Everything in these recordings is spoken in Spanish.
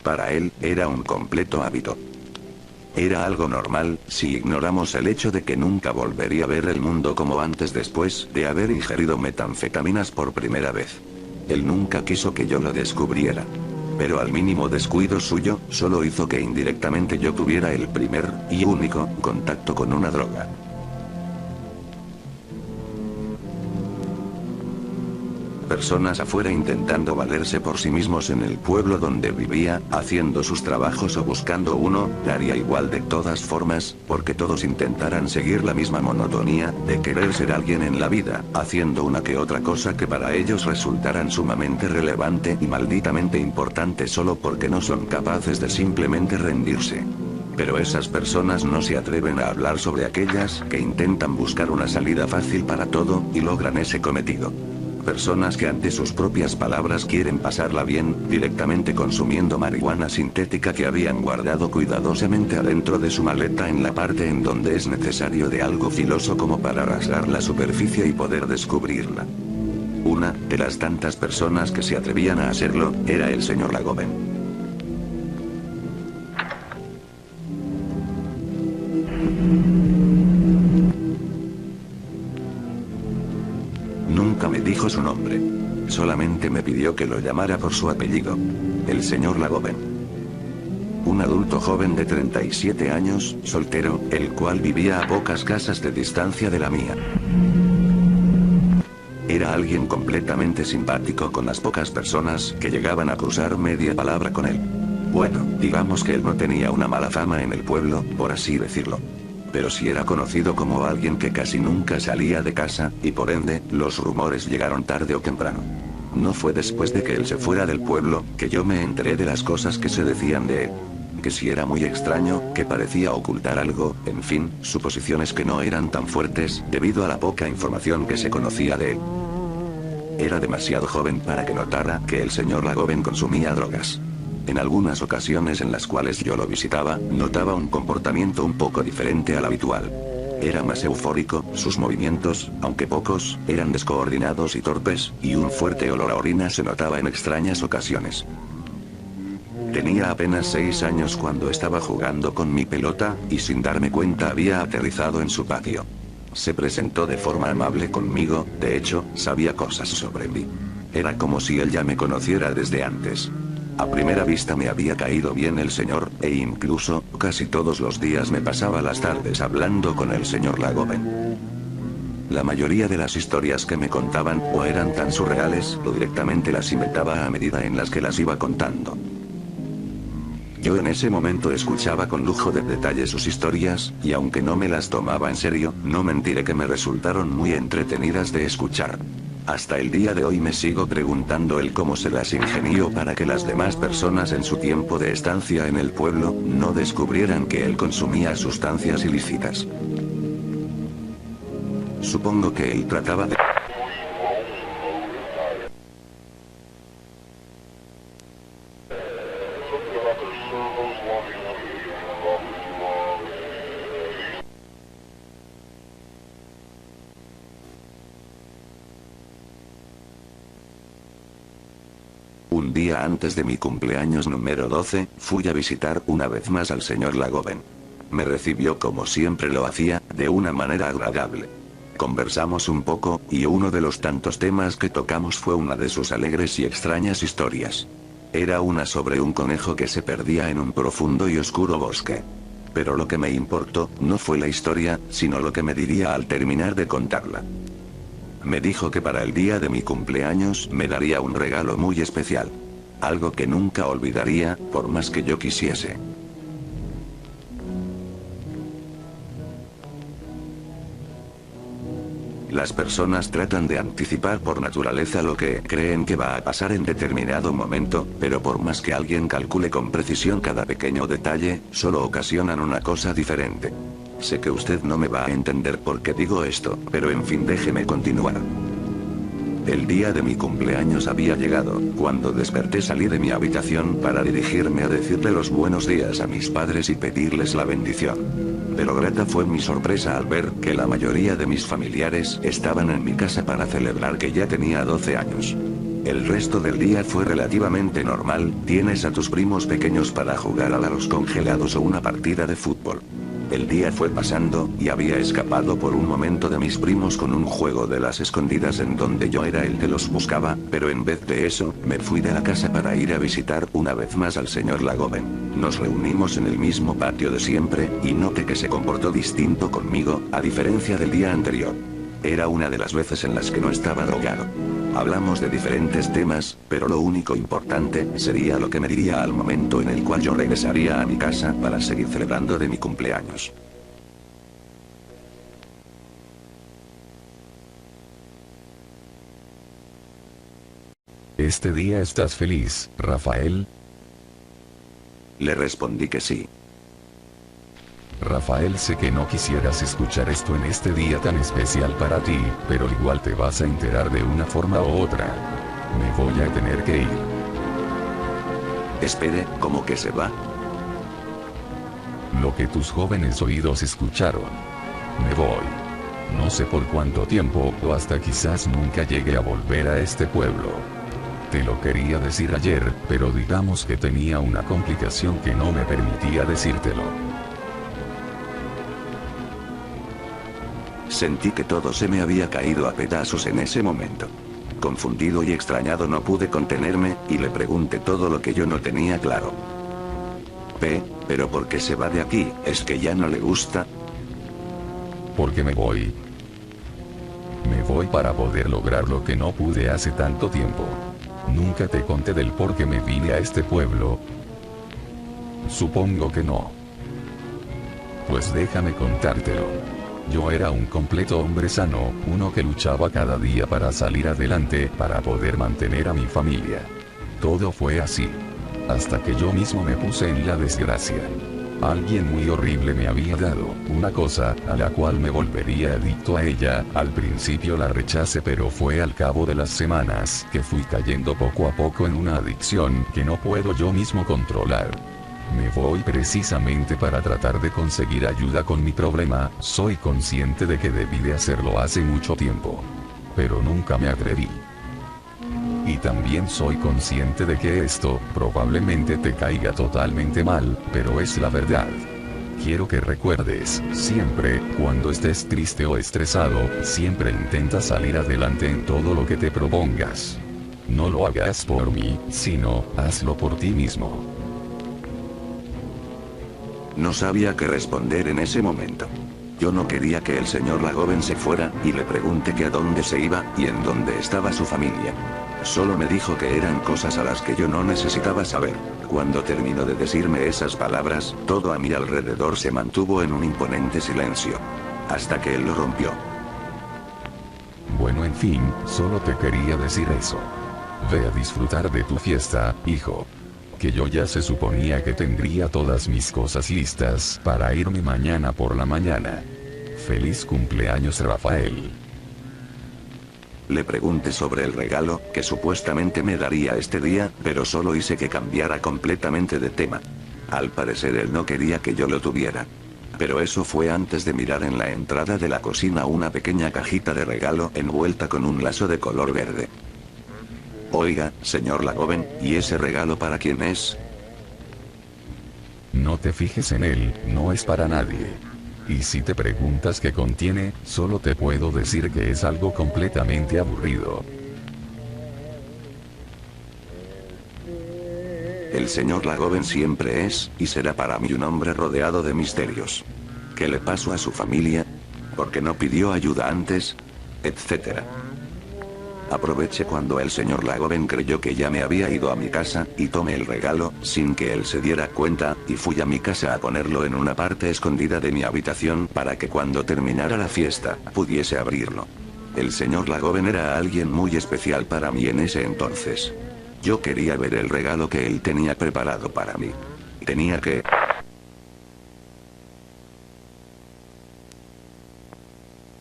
Para él, era un completo hábito. Era algo normal, si ignoramos el hecho de que nunca volvería a ver el mundo como antes después de haber ingerido metanfetaminas por primera vez. Él nunca quiso que yo lo descubriera. Pero al mínimo descuido suyo, solo hizo que indirectamente yo tuviera el primer, y único, contacto con una droga. Personas afuera intentando valerse por sí mismos en el pueblo donde vivía, haciendo sus trabajos o buscando uno, daría igual de todas formas, porque todos intentaran seguir la misma monotonía, de querer ser alguien en la vida, haciendo una que otra cosa que para ellos resultaran sumamente relevante y malditamente importante solo porque no son capaces de simplemente rendirse. Pero esas personas no se atreven a hablar sobre aquellas que intentan buscar una salida fácil para todo, y logran ese cometido. Personas que ante sus propias palabras quieren pasarla bien, directamente consumiendo marihuana sintética que habían guardado cuidadosamente adentro de su maleta en la parte en donde es necesario de algo filoso como para rasgar la superficie y poder descubrirla. Una de las tantas personas que se atrevían a hacerlo, era el señor Lagoven. Nunca me dijo su nombre. Solamente me pidió que lo llamara por su apellido. El señor Lagoven. Un adulto joven de 37 años, soltero, el cual vivía a pocas casas de distancia de la mía. Era alguien completamente simpático con las pocas personas que llegaban a cruzar media palabra con él. Bueno, digamos que él no tenía una mala fama en el pueblo, por así decirlo. Pero sí era conocido como alguien que casi nunca salía de casa, y por ende, los rumores llegaron tarde o temprano. No fue después de que él se fuera del pueblo, que yo me enteré de las cosas que se decían de él. Que si era muy extraño, que parecía ocultar algo, en fin, suposiciones que no eran tan fuertes, debido a la poca información que se conocía de él. Era demasiado joven para que notara que el señor Lagoven consumía drogas. En algunas ocasiones en las cuales yo lo visitaba, notaba un comportamiento un poco diferente al habitual. Era más eufórico, sus movimientos, aunque pocos, eran descoordinados y torpes, y un fuerte olor a orina se notaba en extrañas ocasiones. Tenía apenas 6 años cuando estaba jugando con mi pelota, y sin darme cuenta había aterrizado en su patio. Se presentó de forma amable conmigo, de hecho, sabía cosas sobre mí. Era como si él ya me conociera desde antes. A primera vista me había caído bien el señor, e incluso, casi todos los días me pasaba las tardes hablando con el señor Lagoven. La mayoría de las historias que me contaban, o eran tan surreales, o directamente las inventaba a medida en las que las iba contando. Yo en ese momento escuchaba con lujo de detalle sus historias, y aunque no me las tomaba en serio, no mentiré que me resultaron muy entretenidas de escuchar. Hasta el día de hoy me sigo preguntando el cómo se las ingenió para que las demás personas en su tiempo de estancia en el pueblo, no descubrieran que él consumía sustancias ilícitas. Supongo que él trataba de... Un día antes de mi cumpleaños número 12, fui a visitar una vez más al señor Lagoven. Me recibió como siempre lo hacía, de una manera agradable. Conversamos un poco, y uno de los tantos temas que tocamos fue una de sus alegres y extrañas historias. Era una sobre un conejo que se perdía en un profundo y oscuro bosque. Pero lo que me importó, no fue la historia, sino lo que me diría al terminar de contarla. Me dijo que para el día de mi cumpleaños me daría un regalo muy especial. Algo que nunca olvidaría, por más que yo quisiese. Las personas tratan de anticipar por naturaleza lo que creen que va a pasar en determinado momento, pero por más que alguien calcule con precisión cada pequeño detalle, solo ocasionan una cosa diferente. Sé que usted no me va a entender por qué digo esto, pero en fin, déjeme continuar. El día de mi cumpleaños había llegado. Cuando desperté salí de mi habitación para dirigirme a decirle los buenos días a mis padres y pedirles la bendición. Pero grata fue mi sorpresa al ver que la mayoría de mis familiares estaban en mi casa para celebrar que ya tenía 12 años. El resto del día fue relativamente normal, tienes a tus primos pequeños para jugar a los congelados o una partida de fútbol. El día fue pasando, y había escapado por un momento de mis primos con un juego de las escondidas en donde yo era el que los buscaba, pero en vez de eso, me fui de la casa para ir a visitar una vez más al señor Lagoven. Nos reunimos en el mismo patio de siempre, y noté que se comportó distinto conmigo, a diferencia del día anterior. Era una de las veces en las que no estaba drogado. Hablamos de diferentes temas, pero lo único importante sería lo que me diría al momento en el cual yo regresaría a mi casa para seguir celebrando de mi cumpleaños. ¿Este día estás feliz, Rafael? Le respondí que sí. Rafael, sé que no quisieras escuchar esto en este día tan especial para ti, pero igual te vas a enterar de una forma u otra. Me voy a tener que ir. Espere, ¿cómo que se va? Lo que tus jóvenes oídos escucharon. Me voy. No sé por cuánto tiempo, o hasta quizás nunca llegue a volver a este pueblo. Te lo quería decir ayer, pero digamos que tenía una complicación que no me permitía decírtelo. Sentí que todo se me había caído a pedazos en ese momento. Confundido y extrañado no pude contenerme, y le pregunté todo lo que yo no tenía claro. ¿Pero por qué se va de aquí? ¿Es que ya no le gusta? Porque me voy. Me voy para poder lograr lo que no pude hace tanto tiempo. Nunca te conté del por qué me vine a este pueblo. Supongo que no. Pues déjame contártelo. Yo era un completo hombre sano, uno que luchaba cada día para salir adelante, para poder mantener a mi familia. Todo fue así. Hasta que yo mismo me puse en la desgracia. Alguien muy horrible me había dado una cosa, a la cual me volvería adicto a ella. Al principio la rechacé, pero fue al cabo de las semanas que fui cayendo poco a poco en una adicción que no puedo yo mismo controlar. Me voy precisamente para tratar de conseguir ayuda con mi problema. Soy consciente de que debí de hacerlo hace mucho tiempo. Pero nunca me atreví. Y también soy consciente de que esto, probablemente te caiga totalmente mal, pero es la verdad. Quiero que recuerdes, siempre, cuando estés triste o estresado, siempre intenta salir adelante en todo lo que te propongas. No lo hagas por mí, sino, hazlo por ti mismo. No sabía qué responder en ese momento. Yo no quería que el señor Lagoven se fuera, y le pregunté que a dónde se iba, y en dónde estaba su familia. Solo me dijo que eran cosas a las que yo no necesitaba saber. Cuando terminó de decirme esas palabras, todo a mi alrededor se mantuvo en un imponente silencio. Hasta que él lo rompió. Bueno, en fin, solo te quería decir eso. Ve a disfrutar de tu fiesta, hijo. Que yo ya se suponía que tendría todas mis cosas listas para irme mañana por la mañana. Feliz cumpleaños, Rafael. Le pregunté sobre el regalo que supuestamente me daría este día, pero solo hice que cambiara completamente de tema. Al parecer él no quería que yo lo tuviera. Pero eso fue antes de mirar en la entrada de la cocina una pequeña cajita de regalo envuelta con un lazo de color verde. Oiga, señor Lagoven, ¿y ese regalo para quién es? No te fijes en él, no es para nadie. Y si te preguntas qué contiene, solo te puedo decir que es algo completamente aburrido. El señor Lagoven siempre es, y será para mí un hombre rodeado de misterios. ¿Qué le pasó a su familia? ¿Por qué no pidió ayuda antes? Etcétera. Aproveché cuando el señor Lagoven creyó que ya me había ido a mi casa, y tomé el regalo, sin que él se diera cuenta, y fui a mi casa a ponerlo en una parte escondida de mi habitación para que cuando terminara la fiesta, pudiese abrirlo. El señor Lagoven era alguien muy especial para mí en ese entonces. Yo quería ver el regalo que él tenía preparado para mí. Tenía que...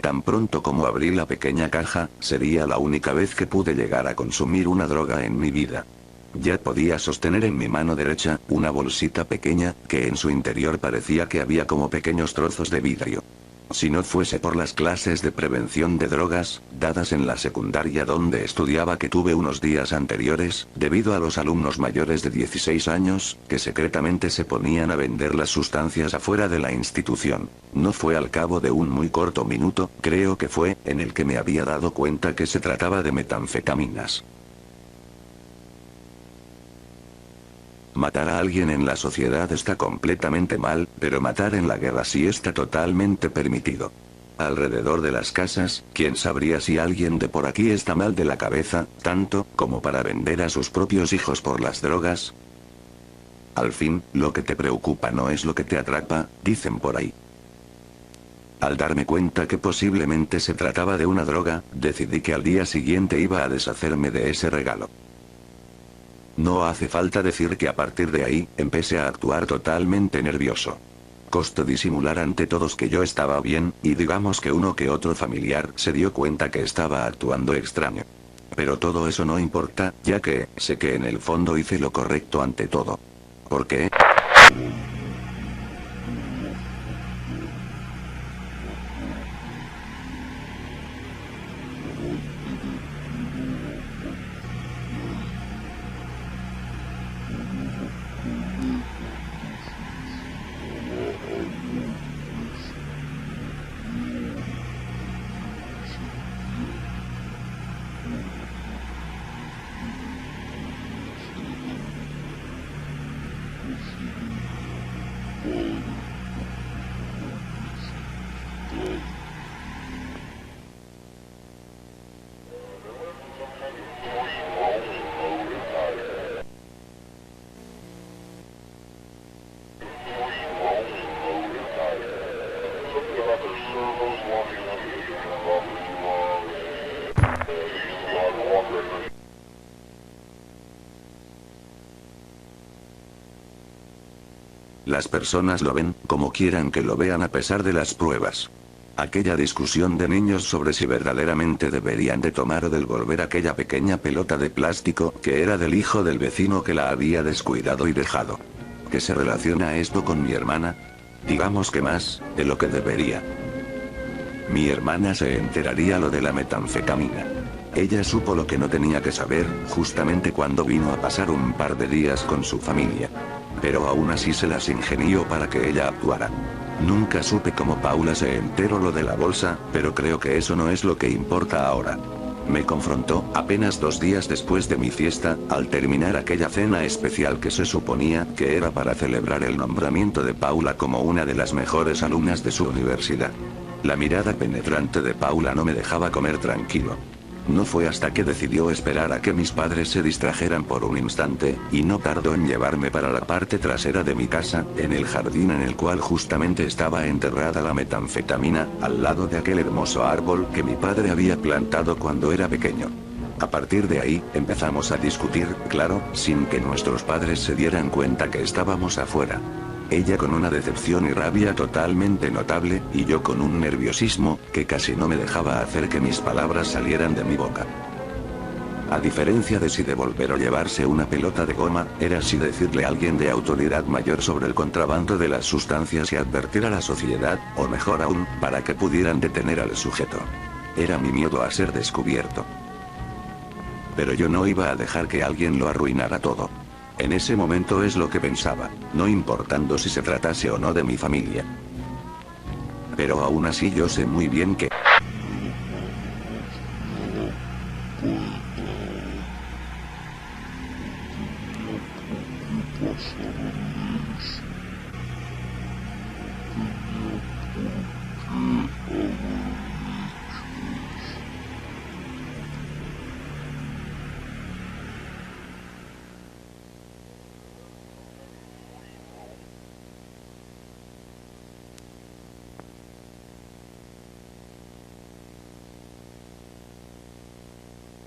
Tan pronto como abrí la pequeña caja, sería la única vez que pude llegar a consumir una droga en mi vida. Ya podía sostener en mi mano derecha, una bolsita pequeña, que en su interior parecía que había como pequeños trozos de vidrio. Si no fuese por las clases de prevención de drogas, dadas en la secundaria donde estudiaba que tuve unos días anteriores, debido a los alumnos mayores de 16 años, que secretamente se ponían a vender las sustancias afuera de la institución. No fue al cabo de un muy corto minuto, creo que fue, en el que me había dado cuenta que se trataba de metanfetaminas. Matar a alguien en la sociedad está completamente mal, pero matar en la guerra sí está totalmente permitido. Alrededor de las casas, ¿quién sabría si alguien de por aquí está mal de la cabeza, tanto como para vender a sus propios hijos por las drogas? Al fin, lo que te preocupa no es lo que te atrapa, dicen por ahí. Al darme cuenta que posiblemente se trataba de una droga, decidí que al día siguiente iba a deshacerme de ese regalo. No hace falta decir que a partir de ahí, empecé a actuar totalmente nervioso. Costó disimular ante todos que yo estaba bien, y digamos que uno que otro familiar se dio cuenta que estaba actuando extraño. Pero todo eso no importa, ya que, sé que en el fondo hice lo correcto ante todo. ¿Por qué? Las personas lo ven, como quieran que lo vean a pesar de las pruebas. Aquella discusión de niños sobre si verdaderamente deberían de tomar o devolver aquella pequeña pelota de plástico que era del hijo del vecino que la había descuidado y dejado. ¿Qué se relaciona esto con mi hermana? Digamos que más, de lo que debería. Mi hermana se enteraría lo de la metanfetamina. Ella supo lo que no tenía que saber, justamente cuando vino a pasar un par de días con su familia. Pero aún así se las ingenió para que ella actuara. Nunca supe cómo Paula se enteró lo de la bolsa, pero creo que eso no es lo que importa ahora. Me confrontó, apenas 2 días después de mi fiesta, al terminar aquella cena especial que se suponía que era para celebrar el nombramiento de Paula como una de las mejores alumnas de su universidad. La mirada penetrante de Paula no me dejaba comer tranquilo. No fue hasta que decidió esperar a que mis padres se distrajeran por un instante, y no tardó en llevarme para la parte trasera de mi casa, en el jardín en el cual justamente estaba enterrada la metanfetamina, al lado de aquel hermoso árbol que mi padre había plantado cuando era pequeño. A partir de ahí, empezamos a discutir, claro, sin que nuestros padres se dieran cuenta que estábamos afuera. Ella con una decepción y rabia totalmente notable, y yo con un nerviosismo, que casi no me dejaba hacer que mis palabras salieran de mi boca. A diferencia de si devolver o llevarse una pelota de goma, era si decirle a alguien de autoridad mayor sobre el contrabando de las sustancias y advertir a la sociedad, o mejor aún, para que pudieran detener al sujeto. Era mi miedo a ser descubierto. Pero yo no iba a dejar que alguien lo arruinara todo. En ese momento es lo que pensaba, no importando si se tratase o no de mi familia. Pero aún así yo sé muy bien que...